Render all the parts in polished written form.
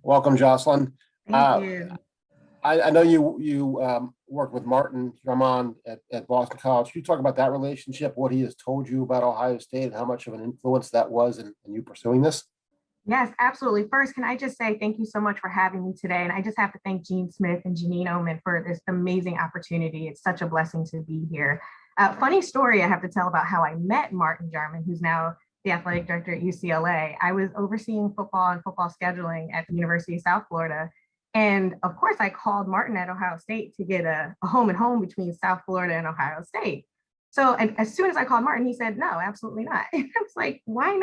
Welcome, Jocelyn. Thank you. I know you worked with Martin Drummond at Boston College. Can you talk about that relationship, what he has told you about Ohio State, and how much of an influence that was in you pursuing this? Yes, absolutely. First, can I just say thank you so much for having me today? And I just have to thank Gene Smith and Janine Oman for this amazing opportunity. It's such a blessing to be here. Funny story I have to tell about how I met Martin Drummond, who's now the athletic director at UCLA. I was overseeing football and football scheduling at the University of South Florida. And of course, I called Martin at Ohio State to get a home and home between South Florida and Ohio State. So as soon as I called Martin, he said, no, absolutely not. I was like, why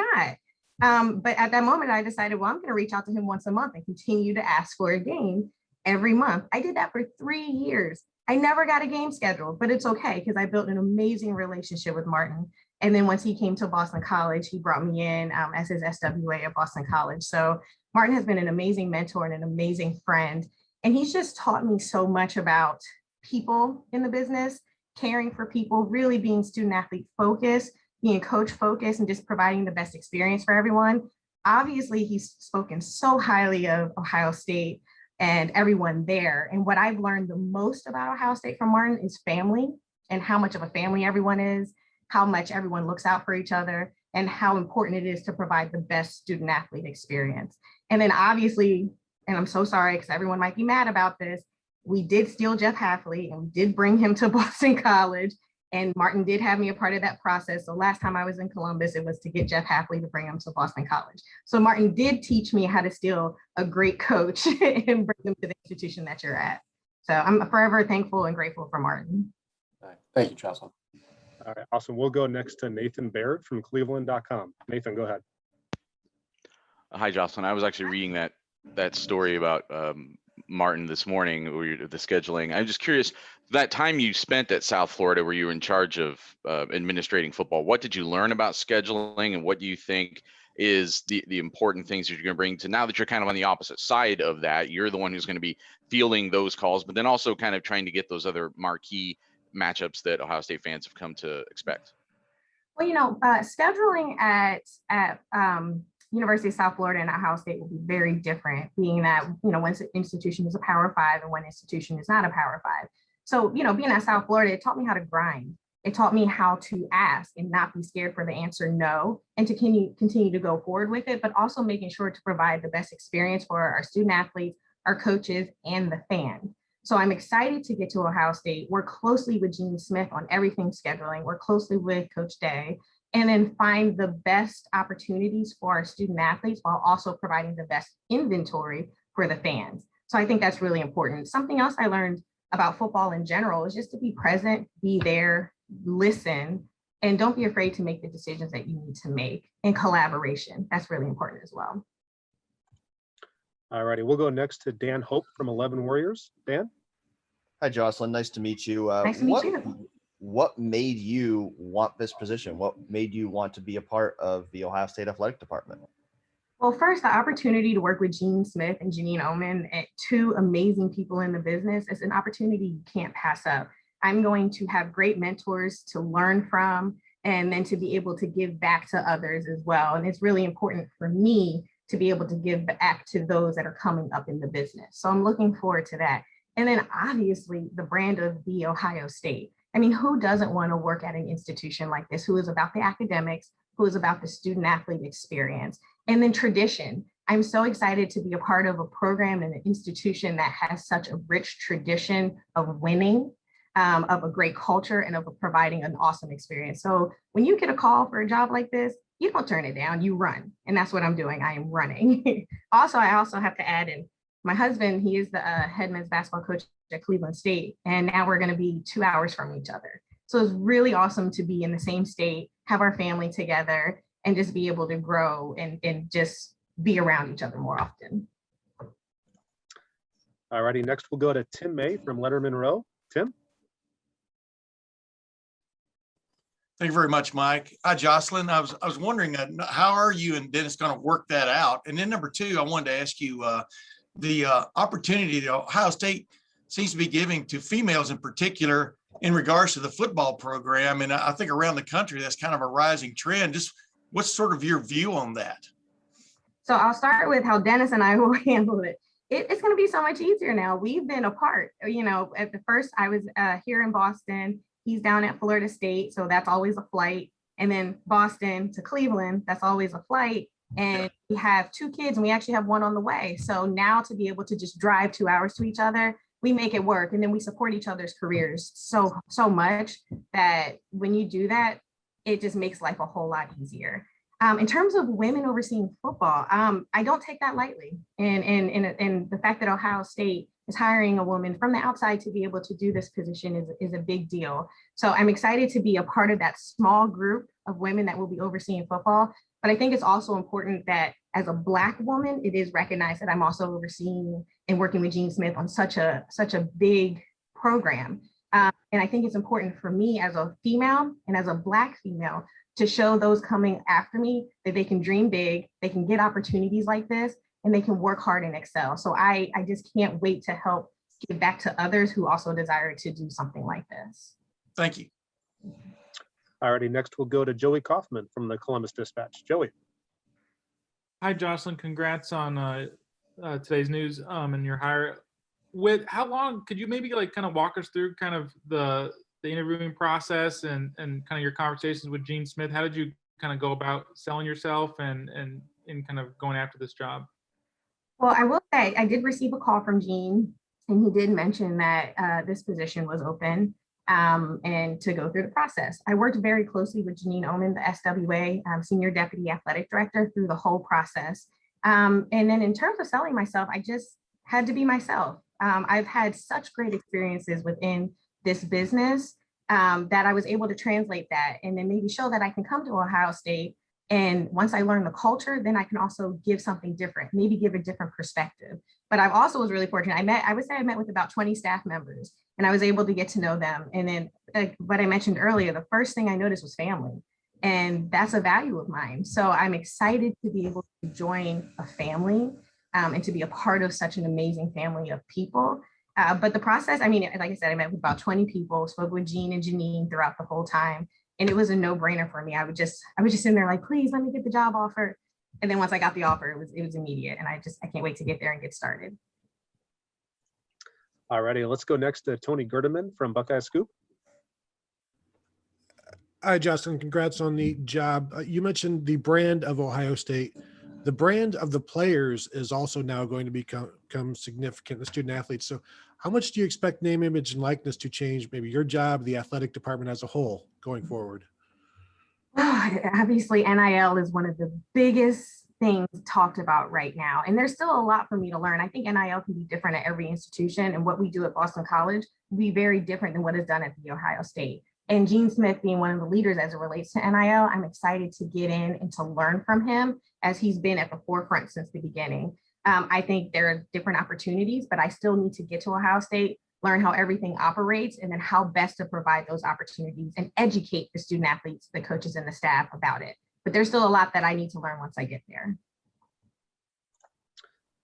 not? But at that moment, I decided, well, I'm going to reach out to him once a month and continue to ask for a game every month. I did that for 3 years. I never got a game scheduled, but it's okay because I built an amazing relationship with Martin. And then once he came to Boston College, he brought me in as his SWA at Boston College. So Martin has been an amazing mentor and an amazing friend. And he's just taught me so much about people in the business, caring for people, really being student athlete focused, being coach focused, and just providing the best experience for everyone. Obviously, he's spoken so highly of Ohio State and everyone there. And what I've learned the most about Ohio State from Martin is family, and how much of a family everyone is, how much everyone looks out for each other, and how important it is to provide the best student athlete experience. And then obviously, and I'm so sorry because everyone might be mad about this, we did steal Jeff Hafley and we did bring him to Boston College. And Martin did have me a part of that process. So last time I was in Columbus, it was to get Jeff Hafley to bring him to Boston College. So Martin did teach me how to steal a great coach and bring them to the institution that you're at. So I'm forever thankful and grateful for Martin. All right. Thank you, Jocelyn. All right, awesome. We'll go next to Nathan Baird from Cleveland.com. Nathan, go ahead. Hi, Jocelyn. I was actually reading that story about Martin this morning, the scheduling. I'm just curious, that time you spent at South Florida where you were in charge of administrating football, what did you learn about scheduling, and what do you think is the important things that you're going to bring to now that you're kind of on the opposite side of that? You're the one who's going to be fielding those calls, but then also kind of trying to get those other marquee matchups that Ohio State fans have come to expect. Well, scheduling at University of South Florida and Ohio State will be very different, being that, one institution is a Power 5 and one institution is not a Power 5. So, being at South Florida, it taught me how to grind. It taught me how to ask and not be scared for the answer no, and to continue to go forward with it, but also making sure to provide the best experience for our student athletes, our coaches, and the fan. So I'm excited to get to Ohio State, work closely with Gene Smith on everything scheduling, work closely with Coach Day, and then find the best opportunities for our student athletes while also providing the best inventory for the fans. So I think that's really important. Something else I learned about football in general is just to be present, be there, listen, and don't be afraid to make the decisions that you need to make in collaboration. That's really important as well. All righty, we'll go next to Dan Hope from 11 Warriors. Dan? Hi, Jocelyn. Nice to meet you. Nice to meet you. What made you want this position? What made you want to be a part of the Ohio State Athletic Department? Well, first, the opportunity to work with Gene Smith and Janine Oman, two amazing people in the business, is an opportunity you can't pass up. I'm going to have great mentors to learn from, and then to be able to give back to others as well. And it's really important for me to be able to give back to those that are coming up in the business. So I'm looking forward to that. And then obviously the brand of the Ohio State. I mean, who doesn't want to work at an institution like this, who is about the academics, who is about the student athlete experience, and then tradition. I'm so excited to be a part of a program and an institution that has such a rich tradition of winning, of a great culture, and of providing an awesome experience. So when you get a call for a job like this, you don't turn it down, you run. And that's what I'm doing. I am running. I also have to add in, my husband, he is the head men's basketball coach at Cleveland State. And now we're going to be 2 hours from each other. So it's really awesome to be in the same state, have our family together, and just be able to grow and just be around each other more often. All righty, next we'll go to Tim May from Letterman Row. Tim? Thank you very much, Mike. Hi, Jocelyn. I was wondering, how are you and Dennis going to work that out? And then number two, I wanted to ask you the opportunity that Ohio State seems to be giving to females in particular in regards to the football program. And I think around the country, that's kind of a rising trend. Just what's sort of your view on that? So I'll start with how Dennis and I will handle it. It's going to be so much easier now. We've been apart. At the first, I was here in Boston. He's down at Florida State, so that's always a flight. And then Boston to Cleveland, that's always a flight. And we have 2 kids, and we actually have one on the way. So now to be able to just drive 2 hours to each other, we make it work. And then we support each other's careers so much that when you do that, it just makes life a whole lot easier. In terms of women overseeing football, I don't take that lightly. And the fact that Ohio State is hiring a woman from the outside to be able to do this position is a big deal. So I'm excited to be a part of that small group of women that will be overseeing football. But I think it's also important that as a Black woman, it is recognized that I'm also overseeing and working with Gene Smith on such a big program. And I think it's important for me as a female and as a Black female to show those coming after me that they can dream big, they can get opportunities like this, and they can work hard and excel. So I just can't wait to help give back to others who also desire to do something like this. Thank you. Alrighty, next we'll go to Joey Kaufman from the Columbus Dispatch. Joey. Hi, Jocelyn. Congrats on today's news and your hire. With how long could you maybe kind of walk us through kind of the interviewing process and kind of your conversations with Gene Smith? How did you kind of go about selling yourself and kind of going after this job? Well, I will say I did receive a call from Gene, and he did mention that this position was open and to go through the process. I worked very closely with Janine Oman, the SWA Senior Deputy Athletic Director, through the whole process. And then in terms of selling myself, I just had to be myself. I've had such great experiences within this business that I was able to translate that and then maybe show that I can come to Ohio State. And once I learn the culture, then I can also give something different, maybe give a different perspective. But I also was really fortunate. I would say I met with about 20 staff members, and I was able to get to know them. And then what I mentioned earlier, the first thing I noticed was family. And that's a value of mine. So I'm excited to be able to join a family and to be a part of such an amazing family of people. But the process, I mean, like I said, I met with about 20 people, spoke with Gene and Janine throughout the whole time. And it was a no-brainer for me. I was just in there like, please let me get the job offer. And then once I got the offer, it was immediate. And I can't wait to get there and get started. All righty, let's go next to Tony Gerdeman from Buckeye Scoop. Hi, Justin. Congrats on the job. You mentioned the brand of Ohio State. The brand of the players is also now going to become significant, the student athletes. So how much do you expect name, image, and likeness to change maybe your job, the athletic department as a whole going forward? Obviously, NIL is one of the biggest things talked about right now. And there's still a lot for me to learn. I think NIL can be different at every institution. And what we do at Boston College will be very different than what is done at the Ohio State. And Gene Smith being one of the leaders as it relates to NIL, I'm excited to get in and to learn from him as he's been at the forefront since the beginning. I think there are different opportunities, but I still need to get to Ohio State, learn how everything operates, and then how best to provide those opportunities and educate the student athletes, the coaches, and the staff about it. But there's still a lot that I need to learn once I get there.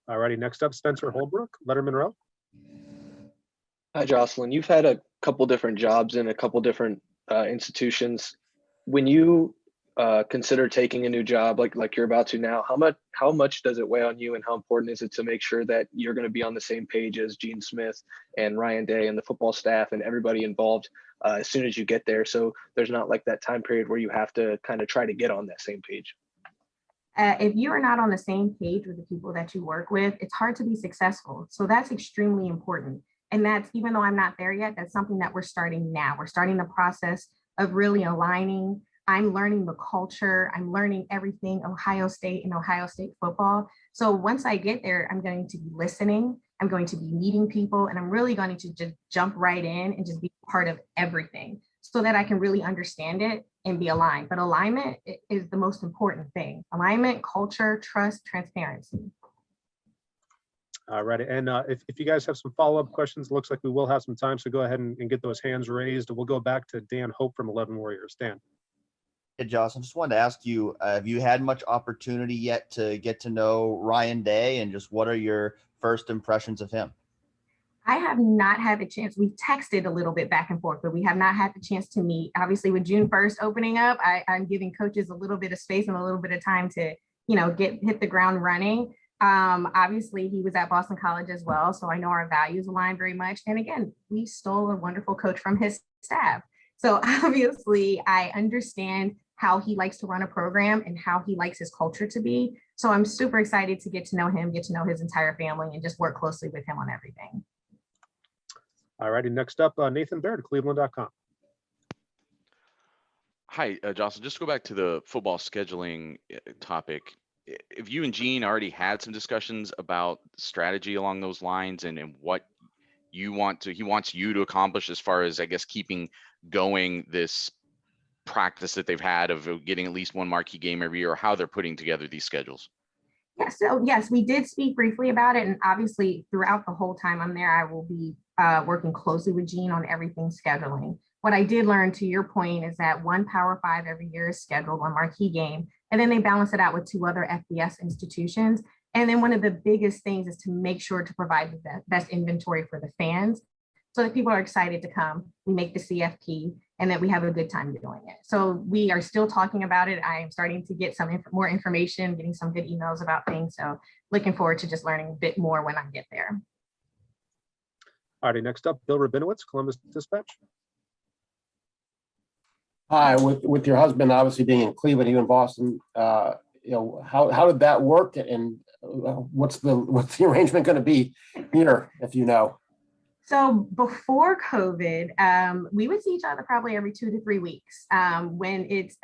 All righty, next up, Spencer Holbrook, Letterman Row. Hi, Jocelyn. You've had a couple different jobs in a couple different institutions. When you consider taking a new job like you're about to now, how much does it weigh on you, and how important is it to make sure that you're going to be on the same page as Gene Smith and Ryan Day and the football staff and everybody involved as soon as you get there, so there's not like that time period where you have to kind of try to get on that same page? If you are not on the same page with the people that you work with, it's hard to be successful. So that's extremely important. And that's, even though I'm not there yet, that's something that we're starting now. We're starting the process of really aligning. I'm learning the culture. I'm learning everything Ohio State and Ohio State football. So once I get there, I'm going to be listening. I'm going to be meeting people, and I'm really going to just jump right in and just be part of everything so that I can really understand it and be aligned. But alignment is the most important thing. Alignment, culture, trust, transparency. All righty, and if you guys have some follow-up questions, it looks like we will have some time, so go ahead and get those hands raised. We'll go back to Dan Hope from 11 Warriors. Dan. Hey, Jocelyn, just wanted to ask you, have you had much opportunity yet to get to know Ryan Day, and just what are your first impressions of him? I have not had the chance. We've texted a little bit back and forth, but we have not had the chance to meet. Obviously, with June 1st opening up, I'm giving coaches a little bit of space and a little bit of time to hit the ground running. Obviously, he was at Boston College as well, so I know our values align very much. And again, we stole a wonderful coach from his staff. So obviously, I understand how he likes to run a program and how he likes his culture to be. So I'm super excited to get to know him, get to know his entire family, and just work closely with him on everything. All righty, next up, Nathan Baird, Cleveland.com. Hi, Jocelyn, just to go back to the football scheduling topic. If you and Gene already had some discussions about strategy along those lines and what he wants you to accomplish as far as, I guess, keeping going this practice that they've had of getting at least one marquee game every year, or how they're putting together these schedules? Yeah, so yes, we did speak briefly about it. And obviously throughout the whole time I'm there, I will be working closely with Gene on everything scheduling. What I did learn, to your point, is that one Power 5 every year is scheduled, one marquee game, and then they balance it out with 2 other FBS institutions. And then one of the biggest things is to make sure to provide the best inventory for the fans so that people are excited to come. We make the CFP and that we have a good time doing it. So we are still talking about it. I am starting to get some more information, getting some good emails about things. So looking forward to just learning a bit more when I get there. All righty, next up, Bill Rabinowitz, Columbus Dispatch. Hi, with your husband obviously being in Cleveland, you in Boston, how did that work, and what's the arrangement going to be here, if you know? So before COVID, we would see each other probably every 2 to 3 weeks. When it's,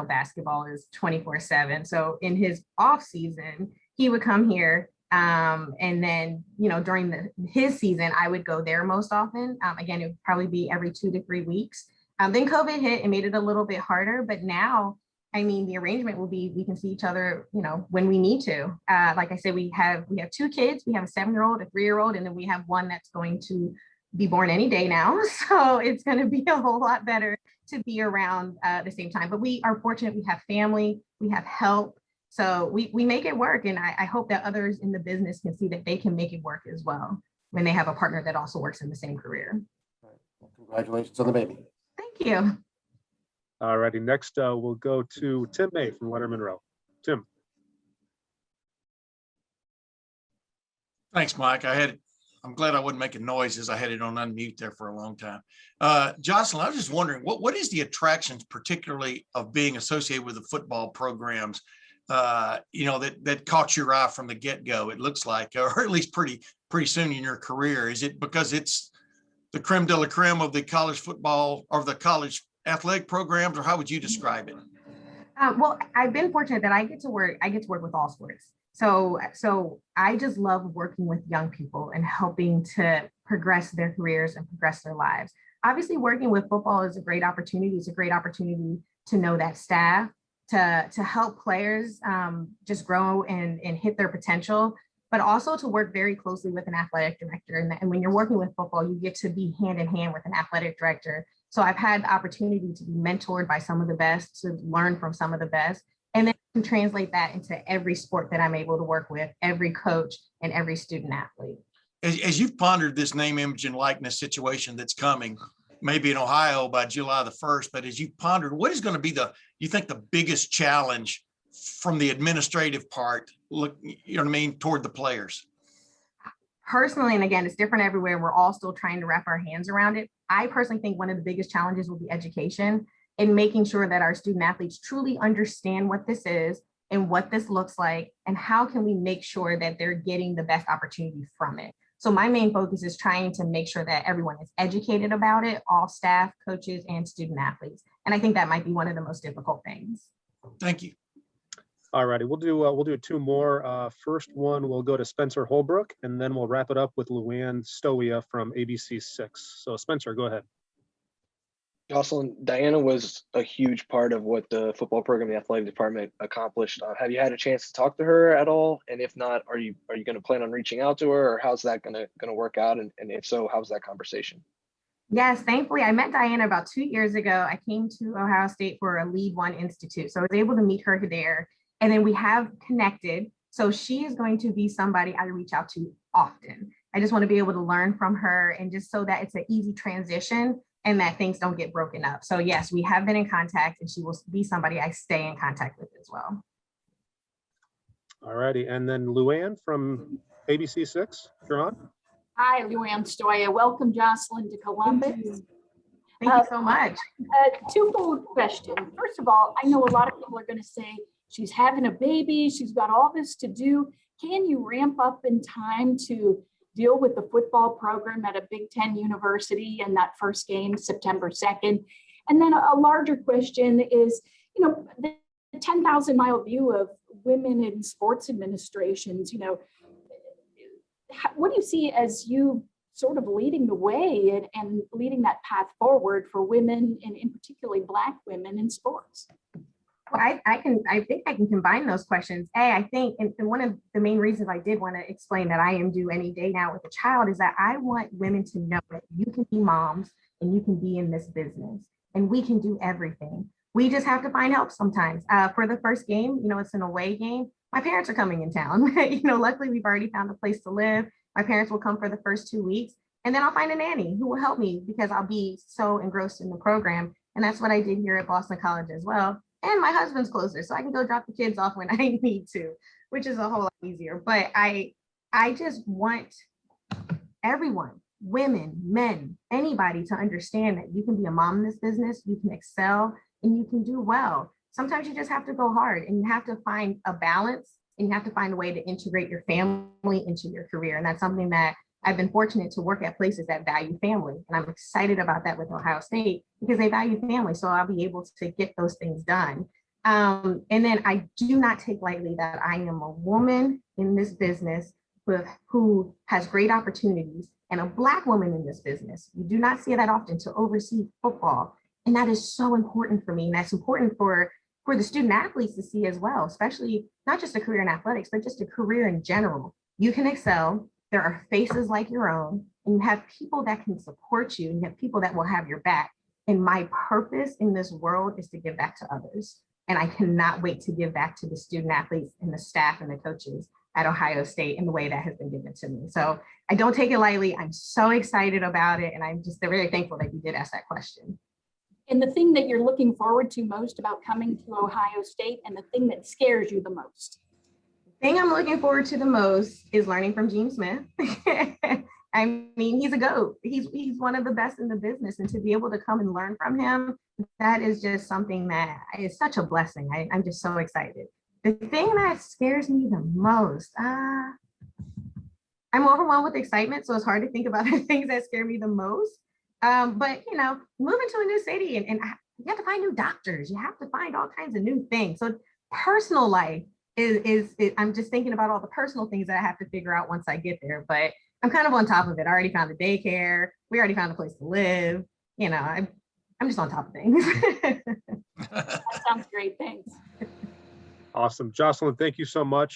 basketball is 24/7. So in his off season, he would come here. And then, during his season, I would go there most often. Again, it would probably be every 2 to 3 weeks. Then COVID hit and made it a little bit harder. But now, the arrangement will be, we can see each other, when we need to. Like I said, we have 2 kids. We have a 7-year-old, a 3-year-old, and then we have one that's going to be born any day now. So it's going to be a whole lot better to be around the same time. But we are fortunate. We have family, we have help. So we make it work. And I hope that others in the business can see that they can make it work as well when they have a partner that also works in the same career. Well, congratulations on the baby. Thank you. All righty, next we'll go to Tim May from Leonard Monroe. Tim. Thanks, Mike. I'm glad I wasn't making noises. I had it on unmute there for a long time. Jocelyn, I was just wondering, what is the attractions, particularly of being associated with the football programs, that caught your eye from the get-go, it looks like, or at least pretty soon in your career? Is it because it's the creme de la creme of the college football or the college athletic programs, or how would you describe it? Well, I've been fortunate that I get to work with all sports. So I just love working with young people and helping to progress their careers and progress their lives. Obviously, working with football is a great opportunity. It's a great opportunity to know that staff, to help players just grow and hit their potential, but also to work very closely with an athletic director. And when you're working with football, you get to be hand in hand with an athletic director. So I've had the opportunity to be mentored by some of the best, to learn from some of the best, and then to translate that into every sport that I'm able to work with, every coach and every student athlete. As you've pondered this name, image, and likeness situation that's coming, maybe in Ohio by July the 1st, but as you've pondered, what is going to be you think the biggest challenge from the administrative part, toward the players? Personally, and again, it's different everywhere. We're all still trying to wrap our hands around it. I personally think one of the biggest challenges will be education and making sure that our student athletes truly understand what this is and what this looks like, and how can we make sure that they're getting the best opportunity from it. So my main focus is trying to make sure that everyone is educated about it, all staff, coaches, and student athletes. And I think that might be one of the most difficult things. Thank you. All righty, we'll do 2 more. First one, we'll go to Spencer Holbrook, and then we'll wrap it up with Luann Stoia from ABC 6. So Spencer, go ahead. Jocelyn, Dianna was a huge part of what the football program, the athletic department accomplished. Have you had a chance to talk to her at all? And if not, are you going to plan on reaching out to her, or how's that going to work out? And if so, how's that conversation? Yes, thankfully, I met Dianna about 2 years ago. I came to Ohio State for a Lead One Institute. So I was able to meet her there. And then we have connected. So she is going to be somebody I reach out to often. I just want to be able to learn from her, and just so that it's an easy transition and that things don't get broken up. So yes, we have been in contact, and she will be somebody I stay in contact with as well. All righty. And then Luann from ABC6, you're on. Hi, Luann Stoya. Welcome, Jocelyn, to Columbus. Thank you so much. Twofold question. First of all, I know a lot of people are going to say she's having a baby, she's got all this to do. Can you ramp up in time to deal with the football program at a Big Ten university and that first game, September 2nd? And then a larger question is, you know, the 10,000-mile view of women in sports administrations, you know, what do you see as you sort of leading the way and leading that path forward for women and in particularly Black women in sports? Well, I think I can combine those questions. I think, and one of the main reasons I did want to explain that I am due any day now with a child is that I want women to know that you can be moms and you can be in this business and we can do everything. We just have to find help sometimes. For the first game, you know, it's an away game. My parents are coming in town. You know, luckily we've already found a place to live. My parents will come for the first 2 weeks and then I'll find a nanny who will help me because I'll be so engrossed in the program. And that's what I did here at Boston College as well. And my husband's closer, so I can go drop the kids off when I need to, which is a whole lot easier. But I just want everyone, women, men, anybody to understand that you can be a mom in this business, you can excel, and you can do well. Sometimes you just have to go hard and you have to find a balance and you have to find a way to integrate your family into your career. And that's something that I've been fortunate to work at places that value family. And I'm excited about that with Ohio State because they value family. So I'll be able to get those things done. And then I do not take lightly that I am a woman in this business who has great opportunities and a Black woman in this business. You do not see that often to oversee football. And that is so important for me. And that's important for the student athletes to see as well, especially not just a career in athletics, but just a career in general. You can excel. There are faces like your own, and you have people that can support you, and you have people that will have your back. And my purpose in this world is to give back to others. And I cannot wait to give back to the student athletes and the staff and the coaches at Ohio State in the way that has been given to me. So I don't take it lightly. I'm so excited about it. And I'm just very thankful that you did ask that question. And the thing that you're looking forward to most about coming to Ohio State and the thing that scares you the most? The thing I'm looking forward to the most is learning from Gene Smith. I mean, he's a GOAT. He's one of the best in the business. And to be able to come and learn from him, that is just something that is such a blessing. I'm just so excited. The thing that scares me the most, I'm overwhelmed with excitement. So it's hard to think about the things that scare me the most. But, you know, moving to a new city and you have to find new doctors. You have to find all kinds of new things. So personal life is I'm just thinking about all the personal things that I have to figure out once I get there. But I'm kind of on top of it. I already found a daycare. We already found a place to live. You know, I'm just on top of things. That sounds great. Thanks. Awesome. Jocelyn, thank you so much.